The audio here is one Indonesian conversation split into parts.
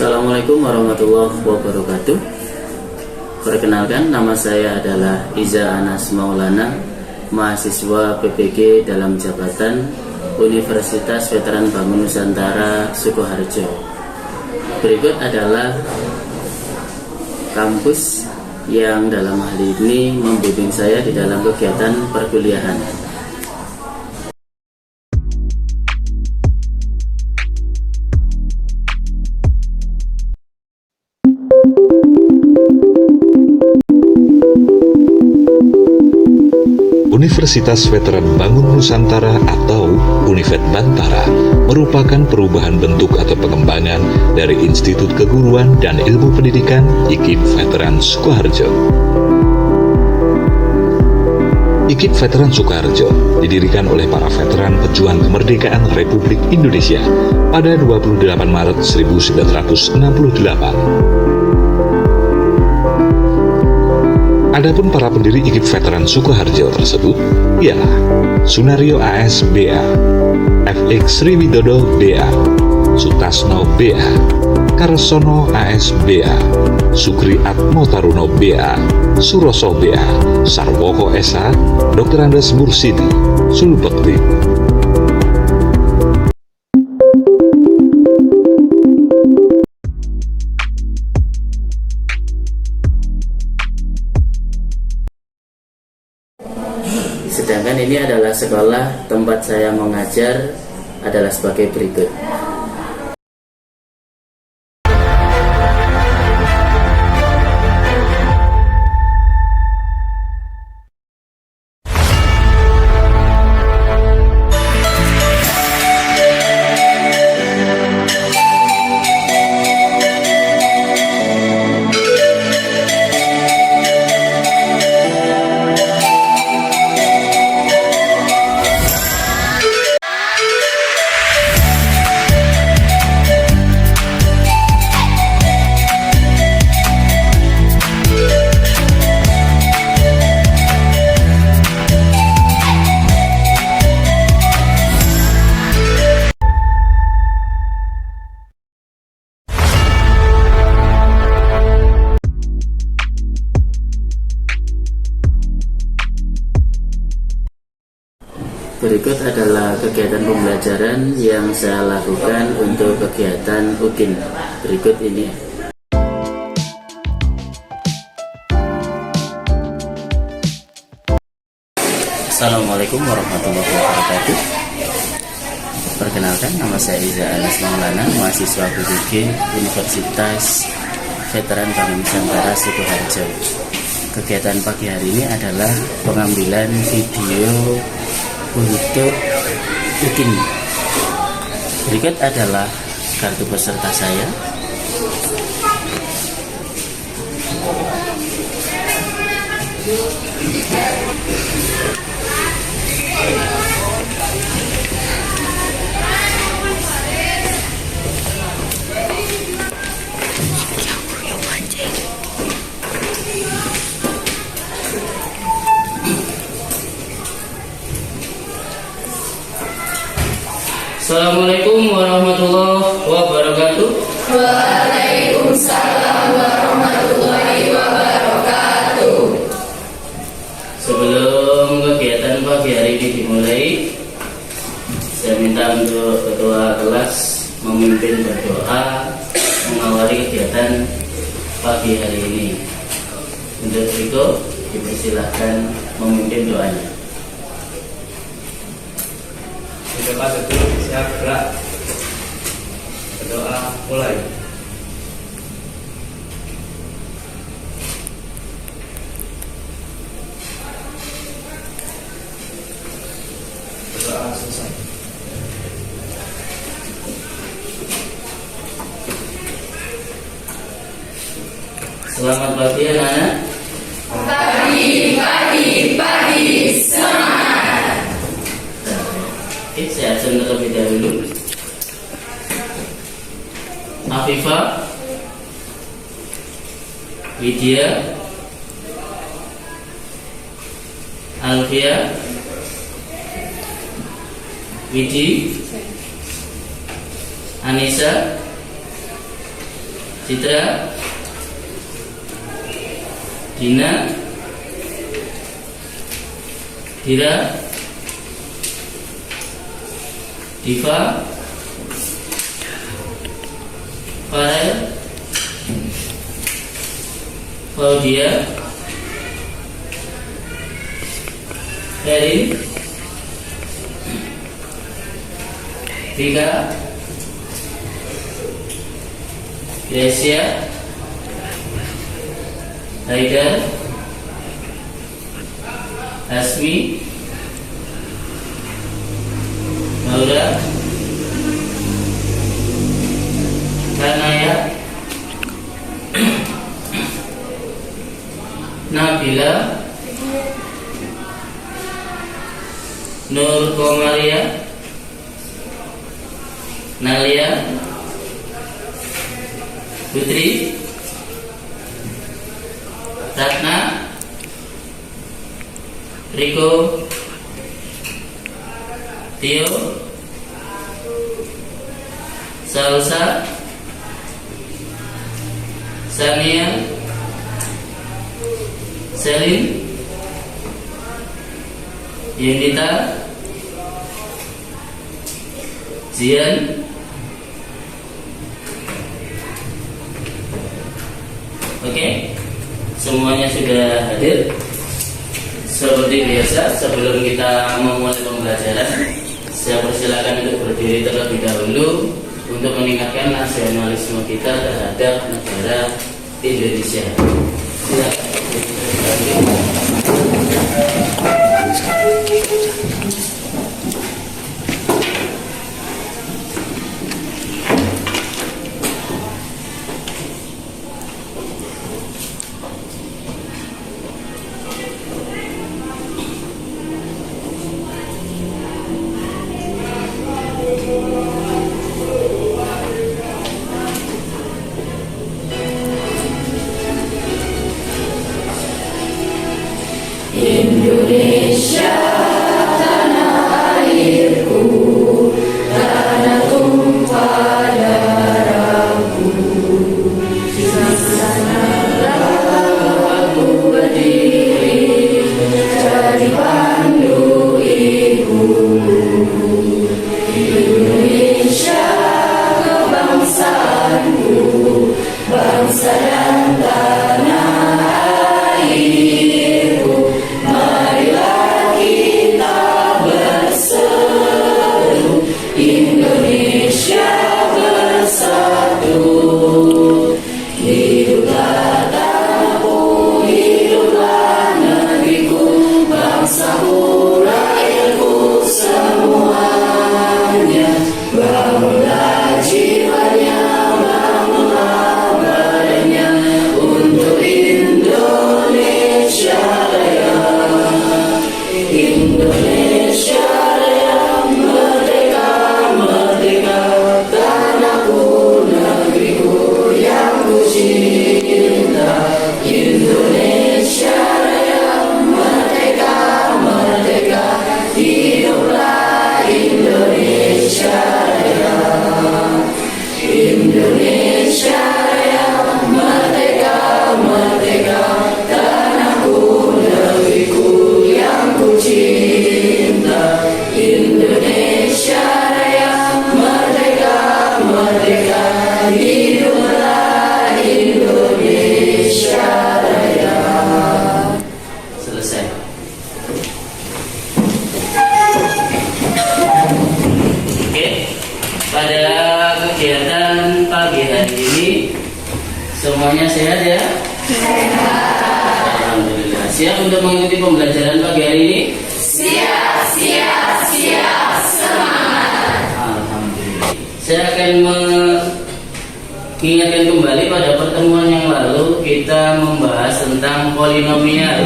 Assalamualaikum warahmatullahi wabarakatuh. Perkenalkan, nama saya adalah Iza Anas Maulana, mahasiswa PPG dalam jabatan Universitas Veteran Bangun Nusantara Sukoharjo. Berikut adalah kampus yang dalam hal ini membimbing saya di dalam kegiatan perkuliahan. Universitas Veteran Bangun Nusantara atau Univet Bantara merupakan perubahan bentuk atau pengembangan dari Institut Keguruan dan Ilmu Pendidikan IKIP Veteran Sukoharjo. IKIP Veteran Sukoharjo didirikan oleh para veteran pejuang kemerdekaan Republik Indonesia pada 28 Maret 1968. Adapun para pendiri IKIP Veteran Sukoharjo tersebut ialah Sunario AS BA, FX Sriwidodo BA, Sutasno BA, Karsono AS BA, Sukri Atmo Taruno BA, Suroso BA, Sarwoko SA, Dr. Andes Mursidi, Sulbekti. Sedangkan ini adalah sekolah tempat saya mengajar adalah sebagai berikut. Berikut adalah kegiatan pembelajaran yang saya lakukan untuk kegiatan UKIN. Berikut ini. Assalamualaikum warahmatullahi wabarakatuh. Perkenalkan, nama saya Iza Anas Maulana, mahasiswa PPG Universitas Veteran Bangun Nusantara Sukoharjo. Kegiatan pagi hari ini adalah pengambilan video untuk UKIN. Berikut adalah kartu peserta saya. Assalamualaikum warahmatullahi wabarakatuh. Waalaikumsalam warahmatullahi wabarakatuh. Sebelum kegiatan pagi hari ini dimulai, saya minta untuk ketua kelas memimpin berdoa mengawali kegiatan pagi hari ini. Untuk itu dipersilahkan memimpin doanya. Berdoa dulu, siap gerak. Berdoa mulai. Berdoa selesai. Selamat pagi anak-anak. Pagi, semangat. Oke, saya absen terlebih dahulu. Afifah, Widya, Alfia, Widi, Anissa, Citra, Dina, Dira, Diva, Farel, Claudia, Erin, Vika, Gracia, Haidar, Asmi, Maura, Kanaya, Nabila, Nur Komaria, Nalia, Putri, Ratna, Riko, Tio, Salsa, Sania, Selin, Yunita, Zian. Oke, semuanya sudah hadir. Seperti biasa, sebelum kita memulai pembelajaran, saya persilakan untuk berdiri terlebih dahulu untuk meningkatkan nasionalisme kita terhadap negara Indonesia. Silakan. Indonesia, tanah airku, tanah tumpah darahku. Di sanalah aku berdiri, jadi pandu ibuku. Indonesia, kebangsaanku, bangsa dan tanah airku. Marilah kita berseru, Indonesia bersatu. Hiduplah tanahku, hiduplah negeriku, bangsaku, rakyatku semuanya. Bangunlah jiwanya, bangunlah badannya untuk Indonesia Raya. Indonesia Raya, merdeka, merdeka, tanahku, negeriku yang ku cinta. Indonesia Raya, merdeka, merdeka, hiduplah Indonesia Raya. Indonesia Raya, merdeka, merdeka, tanahku, negeriku yang ku cinta. Indonesia Raya, merdeka, merdeka, hiduplah Indonesia Raya. Selesai. Oke, pada kegiatan pagi hari ini semuanya sehat ya? Alhamdulillah. Siap untuk mengikuti pembelajaran pagi hari ini? Siap, siap, siap, semangat. Alhamdulillah. Saya akan mengingatkan kembali pada pertemuan yang lalu kita membahas tentang polinomial,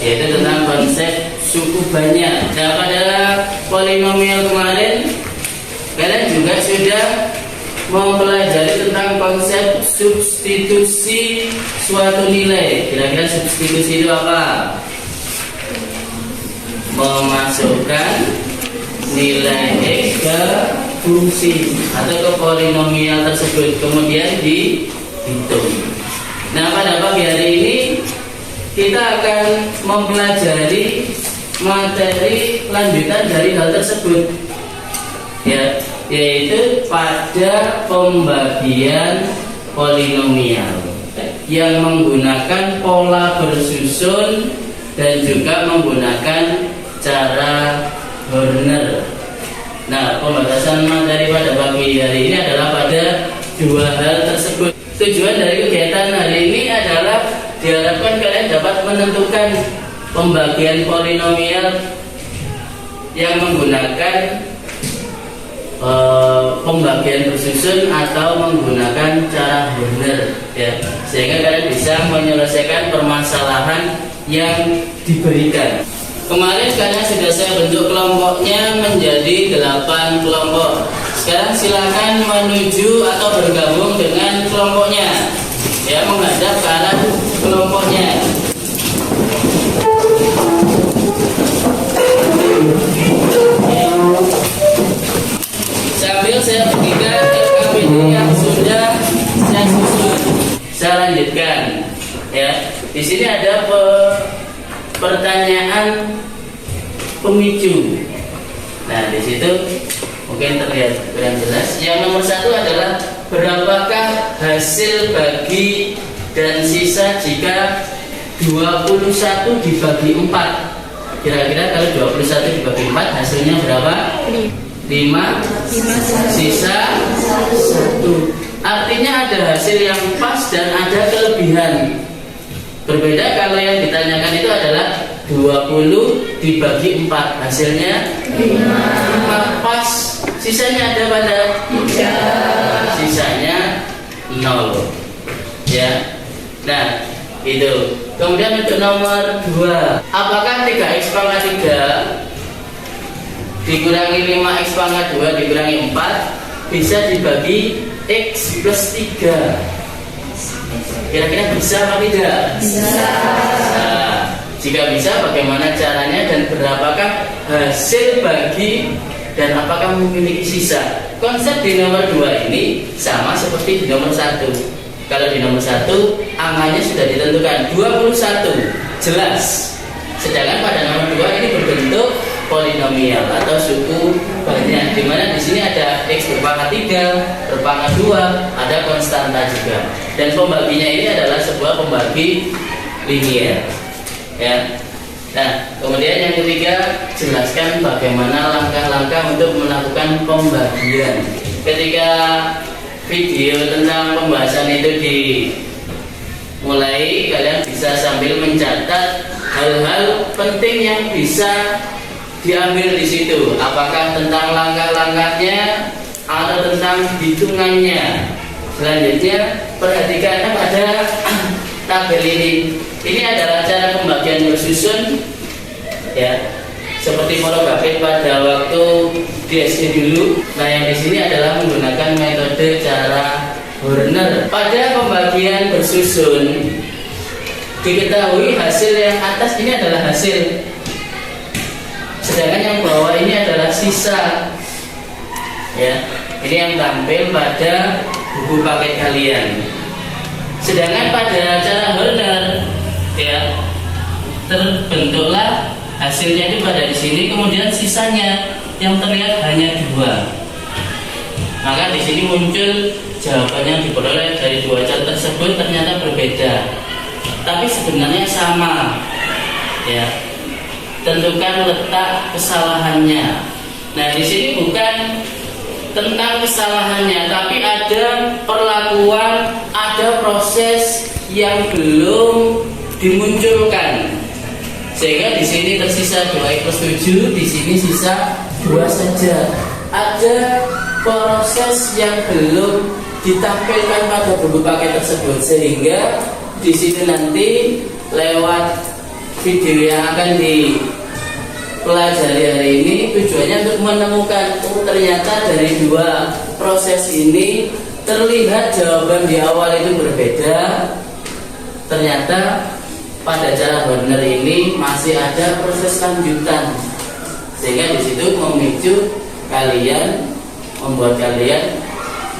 yaitu tentang konsep suku banyak. Nah, pada polinomial kemarin kalian juga sudah mempelajari tentang konsep substitusi suatu nilai. Kira-kira substitusi itu apa? Memasukkan nilai X ke fungsi atau ke polinomial tersebut, kemudian hitung. Nah, pada pagi hari ini kita akan mempelajari materi lanjutan dari hal tersebut, ya, yaitu pada pembagian polinomial yang menggunakan pola bersusun dan juga menggunakan cara Horner. Nah, pembahasan materi pada pagi hari ini adalah pada dua hal tersebut. Tujuan dari kegiatan hari ini adalah diharapkan kalian dapat menentukan pembagian polinomial yang menggunakan pembagian bersusun atau menggunakan cara Horner, ya, sehingga kalian bisa menyelesaikan permasalahan yang diberikan. Kemarin kalian sudah saya bentuk kelompoknya menjadi 8 kelompok. Sekarang silakan menuju atau bergabung dengan kelompoknya, ya, menghadap ke arah kelompoknya. Sambil saya bagikan RKPD yang sudah saya susun. Saya lanjutkan, ya. Di sini ada pertanyaan pemicu. Nah, di situ mungkin terlihat kurang jelas. Yang nomor 1 adalah berapakah hasil bagi dan sisa jika 21 dibagi 4? Kira-kira kalau 21 dibagi 4 hasilnya berapa? 5 sisa 1. Artinya ada hasil yang pas dan ada kelebihan. Berbeda kalau yang ditanyakan itu adalah 20 dibagi 4, hasilnya 5 pas, sisanya ada pada 3, sisanya 0, ya. Nah, itu. Kemudian untuk nomor 2, apakah 3x pangkat 3 dikurangi 5x pangkat 2 dikurangi 4 bisa dibagi x plus 3? Kira-kira bisa atau tidak? Bisa. Nah, jika bisa, bagaimana caranya dan berapakah hasil bagi dan apakah memiliki sisa? Konsep di nomor 2 ini sama seperti di nomor 1. Kalau di nomor 1 angkanya sudah ditentukan 21, jelas. Sedangkan pada nomor 2 ini berbentuk polinomial atau suku banyak, di mana di sini ada x berpangkat 3, berpangkat 2, ada konstanta juga. Dan pembaginya ini adalah sebuah pembagi linier, ya. Nah, kemudian yang ketiga, jelaskan bagaimana langkah-langkah untuk melakukan pembagian. Ketika video tentang pembahasan itu dimulai, kalian bisa sambil mencatat hal-hal penting yang bisa diambil di situ, apakah tentang langkah-langkahnya atau tentang hitungannya. Selanjutnya, perhatikan pada tabel ini. Ini adalah cara pembagian bersusun, ya, seperti monografik pada waktu di SD dulu. Nah, yang di sini adalah menggunakan metode cara Horner. Pada pembagian bersusun, diketahui hasil yang atas ini adalah hasil, sedangkan yang bawah ini adalah sisa, ya. Ini yang tampil pada buku paket kalian. Sedangkan pada cara Horner, ya, terbentuklah hasilnya itu pada di sini, kemudian sisanya yang terlihat hanya 2. Maka di sini muncul jawaban yang diperoleh dari 2 cara tersebut ternyata berbeda, tapi sebenarnya sama, ya. Tentukan letak kesalahannya. Nah, di sini bukan tentang kesalahannya, tapi ada perlakuan, ada proses yang belum dimunculkan, sehingga di sini tersisa 2x plus 7, di sini sisa 2 saja. Ada proses yang belum ditampilkan pada buku paket tersebut, sehingga di sini nanti lewat video yang akan dipelajari hari ini tujuannya untuk menemukan, ternyata dari 2 proses ini terlihat jawaban di awal itu berbeda. Ternyata pada cara Horner ini masih ada proses lanjutan, sehingga di situ memicu kalian, membuat kalian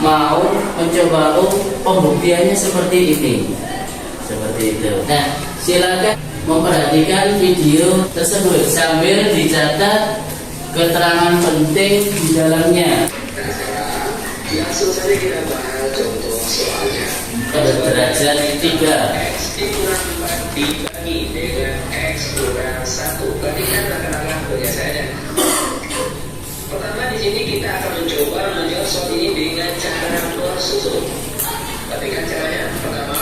mau mencoba pembuktiannya seperti ini, seperti itu. Nah, silakan memperhatikan video tersebut sambil dicatat keterangan penting di dalamnya. Langsung saja kita bahas contoh soalnya. Pada derajat 3. X dikurang 4 dibagi dengan X kurang 1. Perhatikan rekan-rekan kerja saya. Pertama di sini kita akan mencoba menjawab soal ini dengan cara bersusun. Perhatikan caranya. Pertama,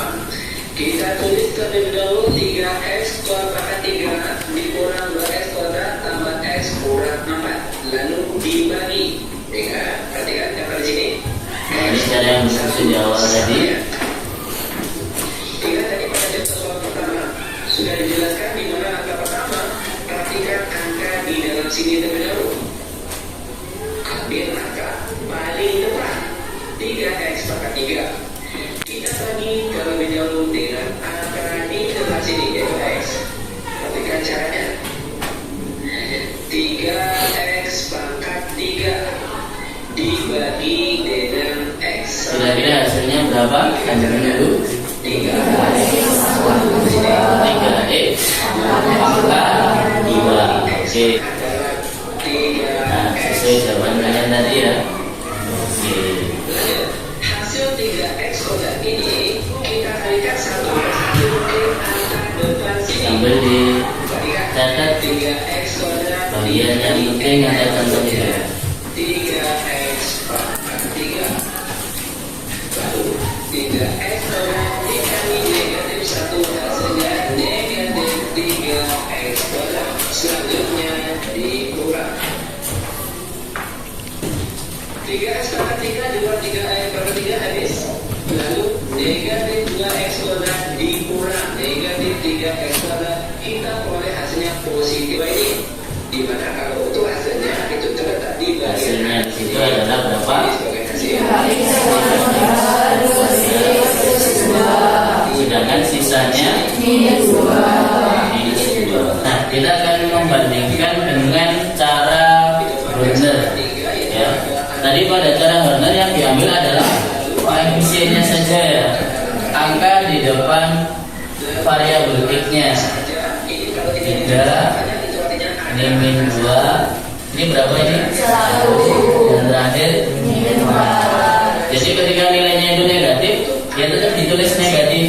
kita tulis terlebih dahulu 3x kuadrat 3 dikurang 2x kuadrat tambah x kurang 4. Lalu dibagi dengan, perhatikan yang di sini. Ini cara yang bersusun di awal tadi. Kita tadi pada contoh soal pertama sudah dijelaskan di mana angka pertama. Perhatikan angka di dalam sini terlebih dahulu. Ambil angka paling depan 3x pangkat 3. Kita bagi terlebih dahulu dengan angka di depan sini yaitu x. Perhatikan caranya. 3x pangkat 3 dibagi dengan x. Kira-kira hasilnya berapa? Tanyakan dulu. 3x pangkat 2. Oke. Nah, sesuai jawaban kalian tadi ya. Oke. Hasil 3x kuadrat ini kita kalikan 1 per 1 ke angka depan sini. Sambil dicatat 3x kuadrat bagian yang penting ada contohnya. 3x pangkat 3. Lalu 3x kuadrat dikali negatif 1 hasilnya negatif 3x kuadrat. Selanjutnya dikurang 3x pangkat 3 dikurang 3x pangkat 3 habis. Lalu negatif 2x kuadrat dikurang negatif 3x kuadrat, kita peroleh hasilnya positif ini. Dimana kalau itu hasilnya itu terletak di bagian Hasilnya di situ adalah berapa? sebagai hasil. Sedangkan sisanya minus 2. Nah, kita akan membandingkan dengan cara Horner. Ya. Tadi pada cara Horner yang diambil adalah koefisiennya saja ya. Angka di depan variabel x-nya 3, ini min 2, ini berapa ini? 1. Dan terakhir min 4. Jadi ketika nilainya itu negatif, ya tetap ditulis negatif.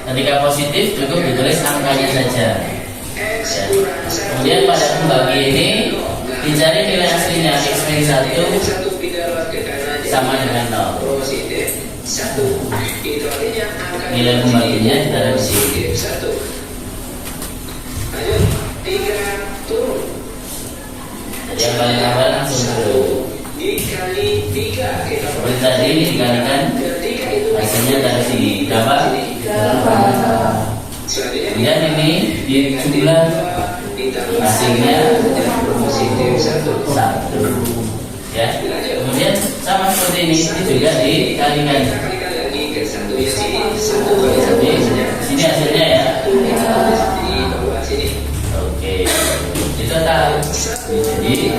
Ketika positif cukup ditulis angkanya saja. Ya. Kemudian pada pembagi ini dicari nilai aslinya x min 1 sama dengan 0. Nilai pembaginya ditaruh di sini. Jadi yang paling awal langsung turun. Seperti tadi ini dikalikan hasilnya dari sini berapa? 8. Kemudian ini dijumlah hasilnya 1. Ya. Kemudian sama seperti ini juga dikalikan. Jadi sini hasilnya ya. Oke. Itu tahu. Jadi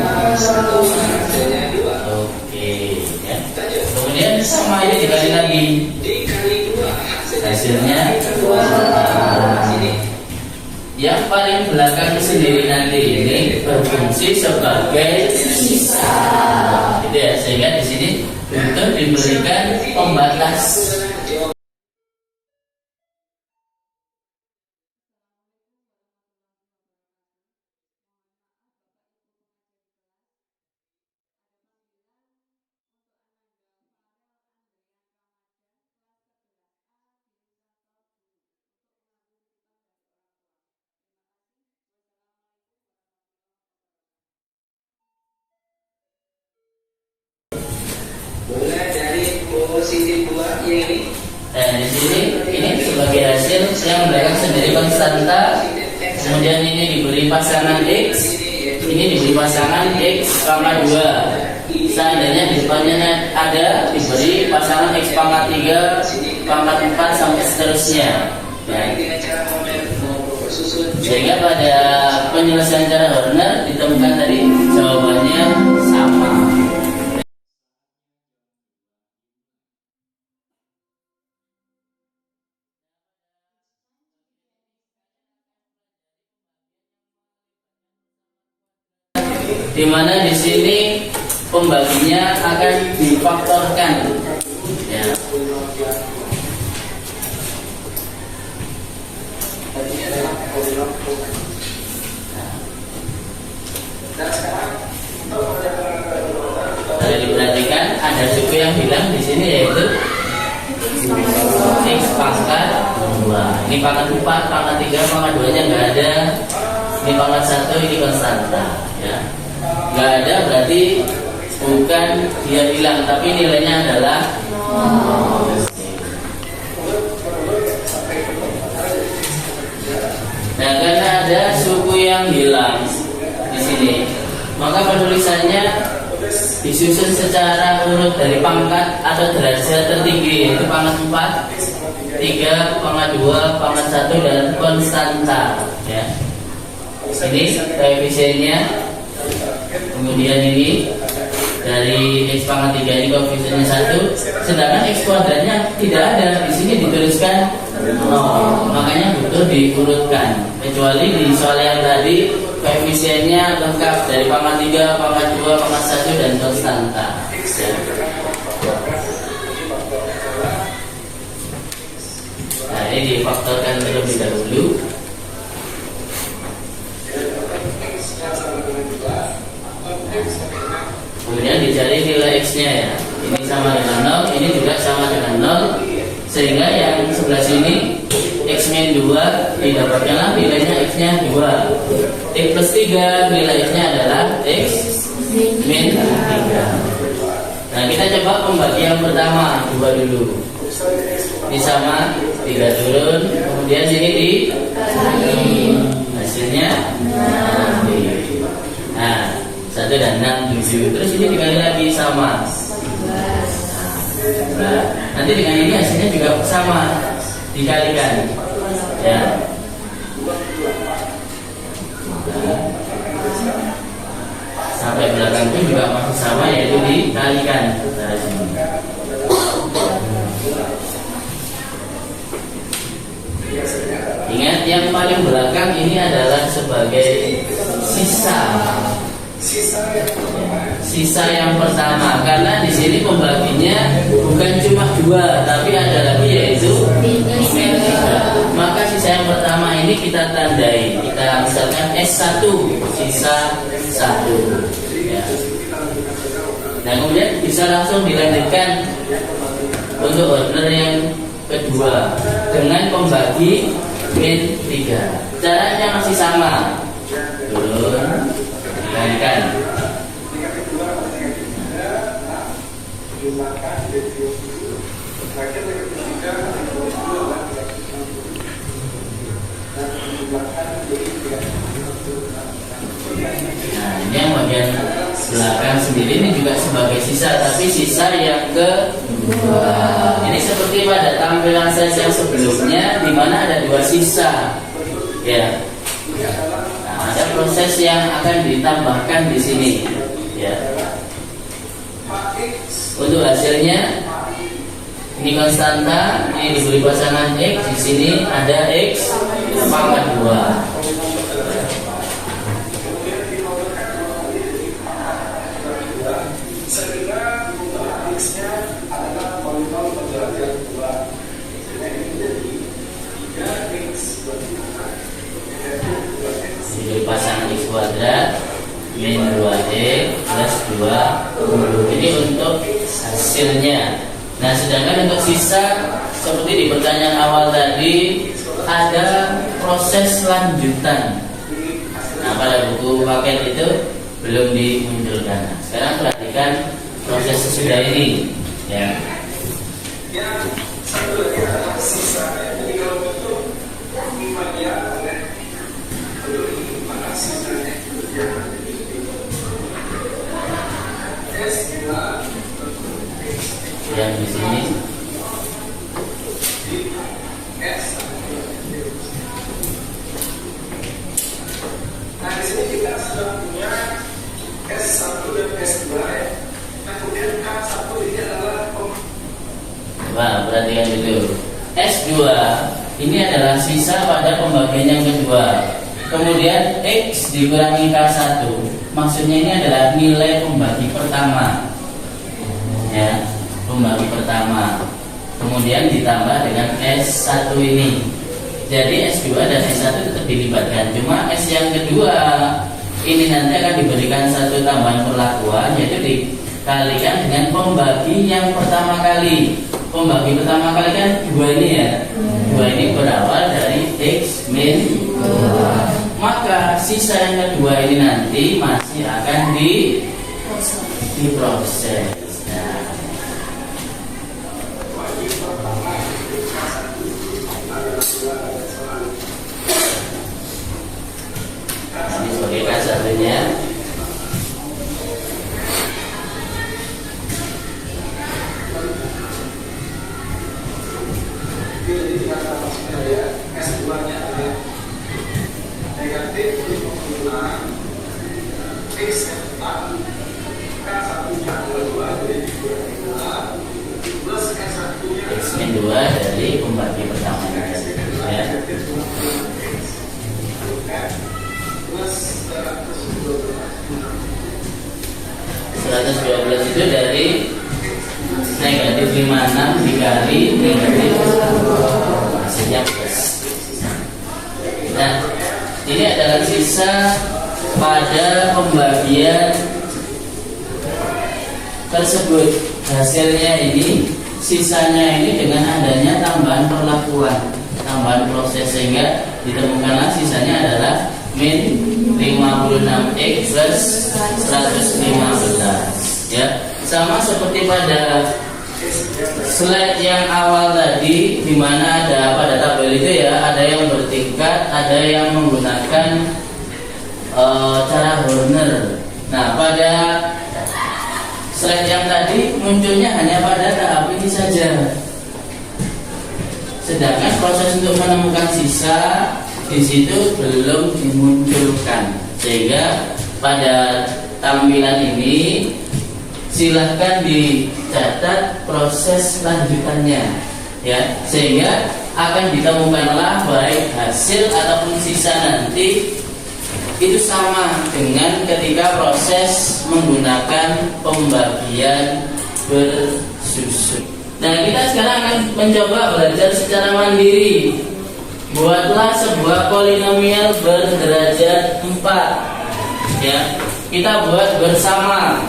oke ya. Kemudian sama ini dikali lagi. Hasilnya yang paling belakang sendiri nanti ini berfungsi sebagai sisa. Gitu ya, sehingga di sini untuk diberikan pembatas. Mulai dari positif 2 yang ini. Dan di sini ini sebagai hasil yang belakang sendiri konstanta. Kemudian ini diberi pasangan x, ini diberi pasangan x pangkat 2. Seandainya di depannya ada diberi pasangan x pangkat 3, pangkat 4 sampai seterusnya. Ya. Sehingga pada penyelesaian cara Horner ditemukan tadi jawabannya sama. di mana di sini pembaginya akan difaktorkan. Ya. Kalau diperhatikan ada suku yang hilang di sini yaitu X pangkat 2. Ini pangkat 4, pangkat 3, pangkat 2 nya nggak ada. Ini pangkat 1, ini konstanta. Ya. Nggak ada berarti bukan dia hilang, tapi nilainya adalah nah, karena ada suku yang hilang di sini, maka penulisannya disusun secara urut dari pangkat atau derajat tertinggi, yaitu pangkat 4, 3, pangkat 2, pangkat 1 dan konstanta. Ya. Ini koefisiennya. Kemudian ini dari X pangkat 3 ini koefisiennya 1, sedangkan X kuadratnya tidak ada. Di sini dituliskan 0, makanya butuh diurutkan. Kecuali di soal yang tadi koefisiennya lengkap dari pangkat 3, pangkat 2, pangkat 1 dan konstanta. Ya. Nah, ini difaktorkan terlebih dahulu. Kemudian dicari nilai X-nya ya. Ini sama dengan 0, ini juga sama dengan 0. Sehingga yang sebelah sini X-2 didapatkanlah nilainya X-nya 2. X plus 3 nilai X-nya adalah X-3. Nah, kita coba pembagian pertama 2 dulu. Ini sama 3 turun, kemudian sini di hasilnya nah 1 dan 6, 7. Terus ini dikali lagi sama. Nah, nanti dengan ini hasilnya juga sama, dikalikan. Ya. Sampai belakang pun juga masih sama, yaitu dikalikan. Nah, sini. Ingat, yang paling belakang ini adalah sebagai sisa yang pertama, karena di sini pembaginya bukan cuma 2, tapi ada lagi yaitu min 3. Maka sisa yang pertama ini kita tandai, kita misalkan S1, sisa 1. Ya. Nah, kemudian bisa langsung dilanjutkan untuk order yang kedua dengan pembagi min 3. Caranya masih sama, turun, dikalikan. Nah, ini yang bagian belakang sendiri ini juga sebagai sisa, tapi sisa yang kedua. Ini seperti pada tampilan saya yang sebelumnya, di mana ada 2 sisa. Ya. Nah, ada proses yang akan ditambahkan di sini. Ya. Untuk hasilnya ini konstanta, ini diberi pasangan X, di sini ada X pangkat 2. Diberi pasangan X kuadrat min 2X plus 2. Ini untuk hasilnya. Nah, sedangkan untuk sisa seperti di pertanyaan awal tadi ada proses lanjutan. Nah, pada buku paket itu belum dimunculkan. Nah, sekarang perhatikan proses sesudah ini, ya. Yang di sini nah, di sini kita sudah punya S1 dan S2 ya. Nah, kemudian K1 ini adalah perhatikan dulu. S2 ini adalah sisa pada pembagian yang kedua. Kemudian X dikurangi K1, maksudnya ini adalah nilai pembagi pertama, ya, pembagi pertama. Kemudian ditambah dengan S1 ini. Jadi S2 dan S1 tetap dilibatkan. Cuma S yang kedua ini nanti akan diberikan satu tambahan perlakuan, yaitu dikalikan dengan pembagi yang pertama kali. Pembagi pertama kali kan 2 ini ya. 2 ini berawal dari X min 2. Maka sisa yang kedua ini nanti masih akan diproses. Nah, ini sebagai K1-nya. S2-nya adalah negatif 5 X 4 K1-nya adalah 2 dari 2 plus S1-nya X min 2 dari pembagi pertama ya. plus 112 itu dari negatif 56 dikali negatif hasilnya plus. Nah, ini adalah sisa pada pembagian tersebut. Hasilnya ini, sisanya ini dengan adanya tambahan perlakuan, tambahan proses, sehingga ditemukanlah sisanya adalah min 56x plus 115, ya. Sama seperti pada slide yang awal tadi, di mana ada pada tabel itu ya, ada yang bertingkat, ada yang menggunakan cara Horner. Nah, pada slide yang tadi munculnya hanya pada tahap ini saja. Sedangkan proses untuk menemukan sisa di situ belum dimunculkan. Sehingga pada tampilan ini silahkan dicatat proses lanjutannya, ya, sehingga akan ditemukanlah baik hasil ataupun sisa nanti itu sama dengan ketika proses menggunakan pembagian bersusun. Nah, kita sekarang akan mencoba belajar secara mandiri. Buatlah sebuah polinomial berderajat 4, ya. Kita buat bersama.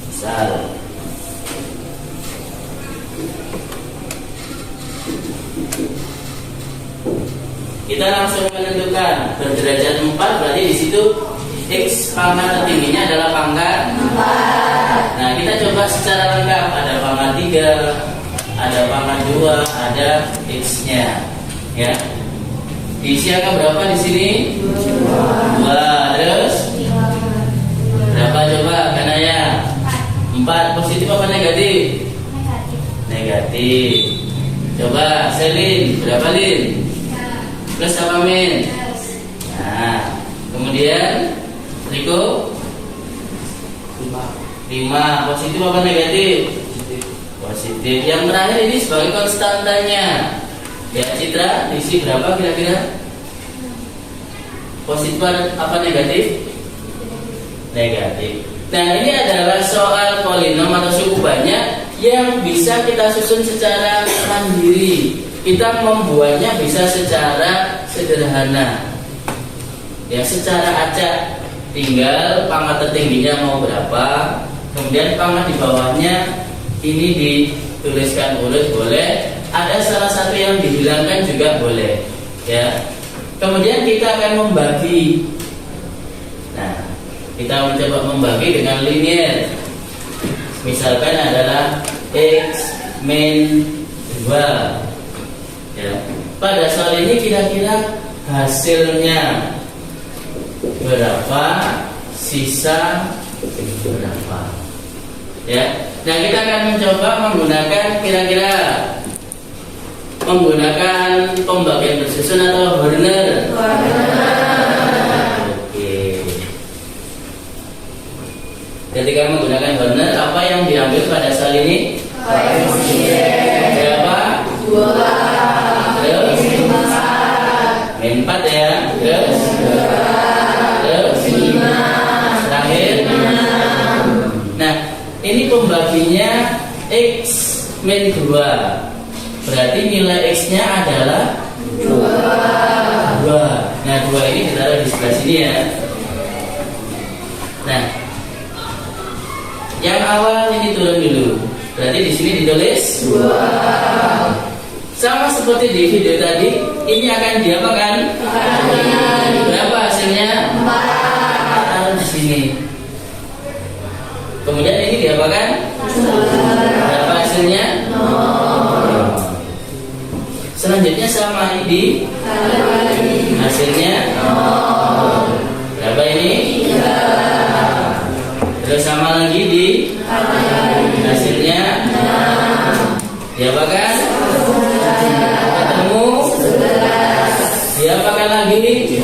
Misal kita langsung menentukan berderajat 4, berarti di situ X pangkat tertingginya adalah pangkat 4. Nah, kita coba secara lengkap. Ada pangkat 3, ada pangkat 2, ada X-nya, ya. Diisi angka berapa di sini? 2. Terus berapa coba Kanaya? 4. Positif apa negatif? Negatif. Coba Selin, berapa Lin? Plus apa min? Nah, kemudian Riko 5. Positif apa negatif? Positif. Yang terakhir ini sebagai konstantanya. Ya, Citra, diisi berapa kira-kira? Positif apa negatif? Negatif. Nah, ini adalah soal polinom atau suku banyak yang bisa kita susun secara mandiri. Kita membuatnya bisa secara sederhana, ya, secara acak. Tinggal pangkat tertingginya mau berapa, kemudian pangkat di bawahnya ini dituliskan urut boleh, ada salah satu yang dihilangkan juga boleh, ya. Kemudian kita akan membagi. Nah, kita mencoba membagi dengan linear. Misalkan adalah X min 2, ya. Pada soal ini kira-kira hasilnya berapa, sisa berapa, ya. Nah, kita akan mencoba menggunakan kira-kira menggunakan pembagian bersusun atau Horner. Oke. Ketika menggunakan Horner, apa yang diambil pada soal ini? Berapa? 2. ini pembaginya X min 2. Berarti nilai X nya adalah 2. Nah 2 ini ditaruh di sebelah sini ya. Nah yang awal ini turun dulu. Berarti di sini ditulis 2. Sama seperti di video tadi, ini akan diapakan? Berapa hasilnya? 4. Taruh di sini. Kemudian ini diapakan? Berapa hasilnya? 0. Selanjutnya sama ini hasilnya 0. Berapa ini? 3. Terus sama lagi di hasilnya diapakan? Ketemu diapakan lagi? 22.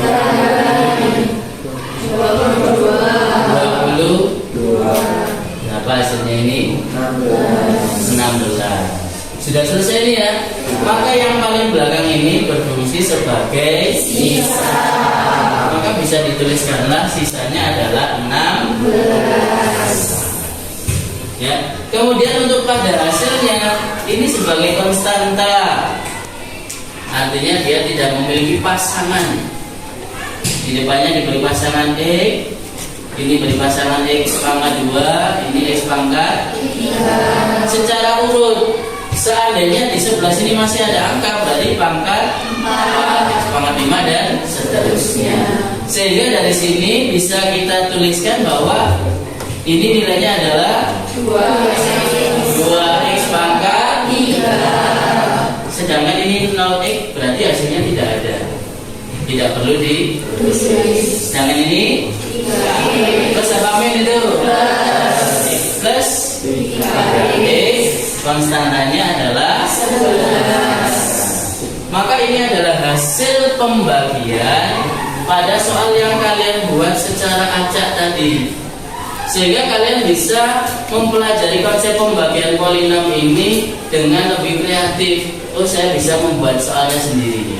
Berapa hasilnya ini? 16. Sudah selesai nih ya. Maka yang paling belakang ini berfungsi sebagai sisa. Maka bisa dituliskanlah sisanya adalah 16. Ya. Kemudian untuk pada hasilnya ini sebagai konstanta. Artinya dia tidak memiliki pasangan. Di depannya diberi pasangan X, ini beri pasangan X pangkat 2, ini X pangkat 3. Secara urut, seandainya di sebelah sini masih ada angka, berarti pangkat 4, X pangkat 5 dan seterusnya. Sehingga dari sini bisa kita tuliskan bahwa ini nilainya adalah 2X pangkat 3. Sedangkan ini 0X, berarti hasilnya tidak ada. Tidak perlu ditulis. Sedangkan ini 3. Plus apa min itu? Plus 3X. Konstantanya adalah 11. Maka ini adalah hasil pembagian pada soal yang kalian buat secara acak tadi. Sehingga kalian bisa mempelajari konsep pembagian polinom ini dengan lebih kreatif. Oh, saya bisa membuat soalnya sendiri.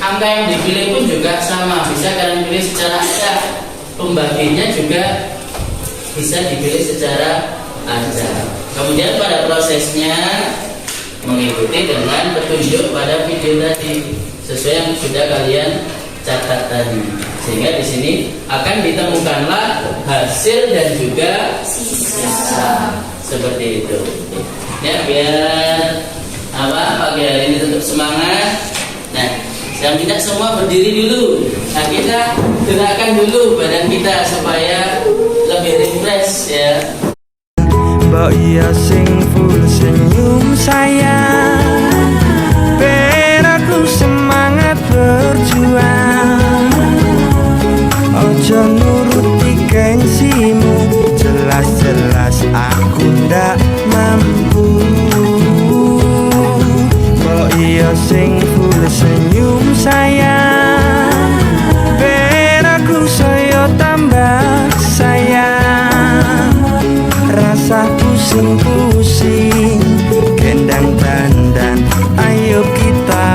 Angka yang dipilih pun juga sama, bisa kalian pilih secara acak. Pembagiannya juga bisa dipilih secara acak. Kemudian pada prosesnya mengikuti dengan petunjuk pada video tadi, sesuai yang sudah kalian catat tadi. Sehingga di sini akan ditemukanlah hasil dan juga sisa. Seperti itu. Ya, biar pagi hari ini tetap semangat. Nah, saya minta semua berdiri dulu. Nah, kita gerakkan dulu badan kita supaya lebih refresh ya. Mbak iya sing full senyum sayang, ben aku semangat berjuang. Ojo nuruti gengsimu, jelas-jelas aku ndak mampu. Mbak iya sing full senyum sayang, ben aku saya tambah sayang. Rasa pusing-pusing, gendang dandan, ayo kita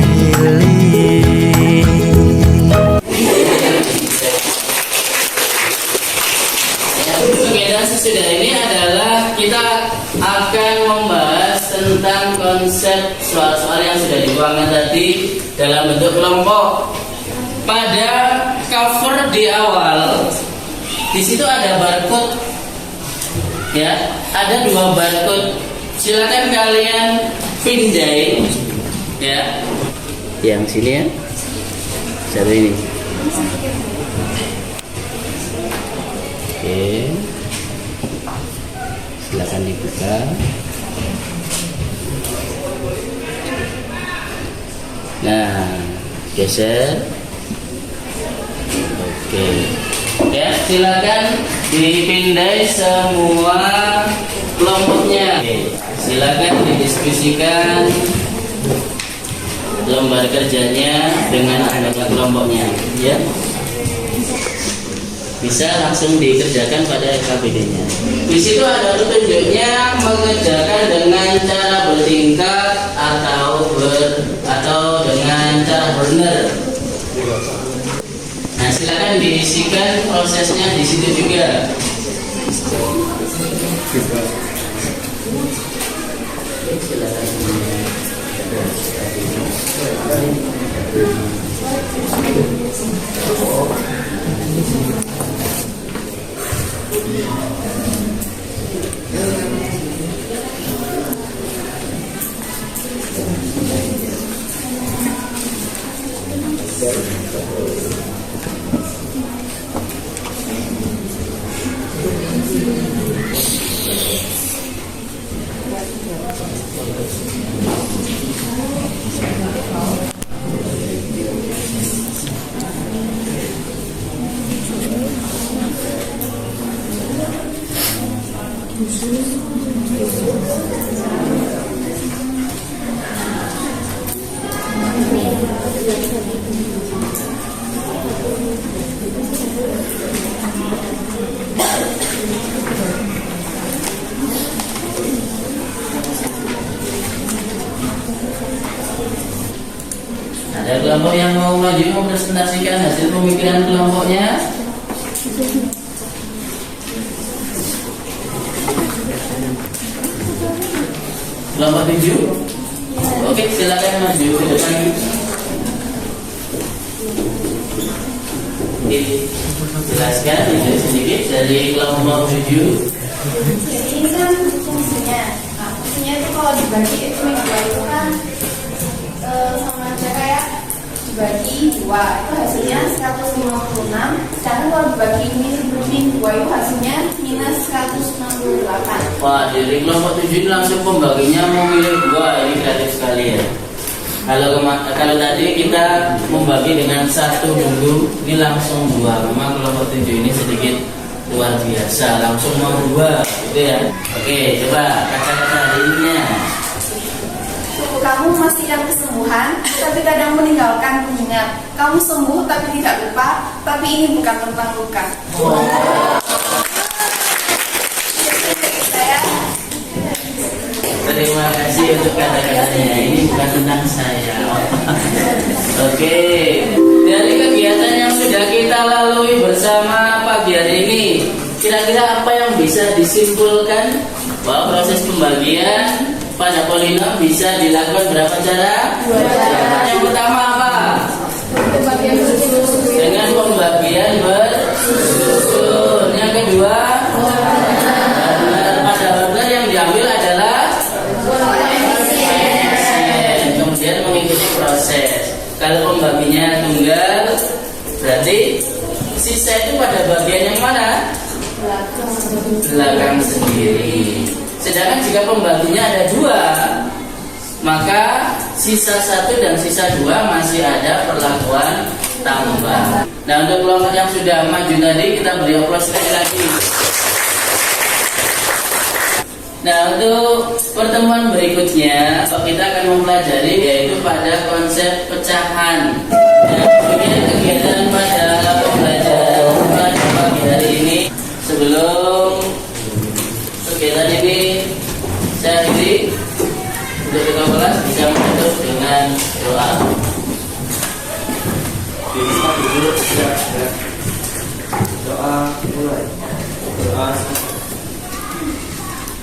healing. Oke, dan sesudah ini adalah kita akan membahas tentang konsep soal-soal yang sudah dituangkan tadi dalam bentuk kelompok. Pada cover di awal, di situ ada barcode. Ya, ada 2 barcode. Silakan kalian pindai ya. Yang sini ya. Satu ini. Oke. Silakan dibuka. Nah, geser. Oke. Ya, silakan dipindai semua kelompoknya. Oke, silakan didiskusikan lembar kerjanya dengan anggota kelompoknya, ya. Bisa langsung dikerjakan pada KBD-nya. Di situ ada petunjuknya mengerjakan dengan cara bertingkat atau dengan cara benar. Nah, silakan diisikan prosesnya di situ juga. Ada kelompok yang mau maju mempresentasikan hasil pemikiran kelompoknya? Kelompok 7? Oke, silakan maju ke depan. Jelaskan itu sedikit dari kelompok 7. Jadi ini kan fungsinya. Nah, fungsinya itu kalau dibagi itu kan sama aja kayak dibagi 2 itu hasilnya 156. Sedangkan kalau dibagi min 2 itu hasilnya minus 168. Wah, dari kelompok 7 ini langsung pembaginya memilih 2. Ini kreatif sekali ya. Kalau tadi kita membagi dengan 1 dulu, ini langsung 2. Memang kelompok 7 ini sedikit luar biasa, langsung mau 2 gitu ya. Oke, coba kata-kata hari ininya. Suku kamu memastikan kesembuhan, tapi kadang meninggalkan pengingat. Kamu sembuh tapi tidak lupa, tapi ini bukan tentang luka. Terima kasih untuk kata-katanya. Ini bukan tentang saya. Oke, dari kegiatan yang sudah kita lalui bersama pagi hari ini, kira-kira apa yang bisa disimpulkan bahwa proses pembagian pada polinom bisa dilakukan berapa cara? 2 cara. Yang pertama apa? Dengan pembagian bersusun. Yang kedua, pada order yang diambil adalah kemudian mengikuti proses. Kalau pembaginya tunggal, berarti sisa itu pada bagian yang mana? Belakang sendiri. Sedangkan jika pembaginya ada 2, maka sisa 1 dan sisa 2 masih ada perlakuan tambah. Nah, untuk kelompok yang sudah maju tadi kita beri aplaus sekali lagi. Nah, untuk pertemuan berikutnya kita akan mempelajari yaitu pada konsep pecahan. Nah, kemudian kegiatan pada pembelajaran pada pagi hari ini. Sebelum kegiatan ini saya akhiri, untuk kita kelas bisa menutup dengan doa. Doa mulai. Doa.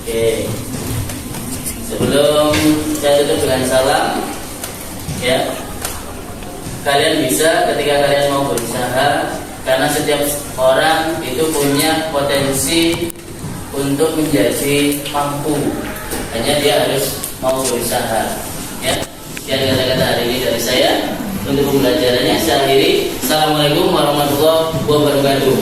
Oke. Sebelum saya tutup dengan salam, ya, kalian bisa ketika kalian mau berusaha, karena setiap orang itu punya potensi untuk menjadi mampu. Hanya dia harus mau berusaha. Ya, sekian kata-kata hari ini dari saya. Untuk pembelajarannya saya akhiri. Assalamualaikum warahmatullahi wabarakatuh.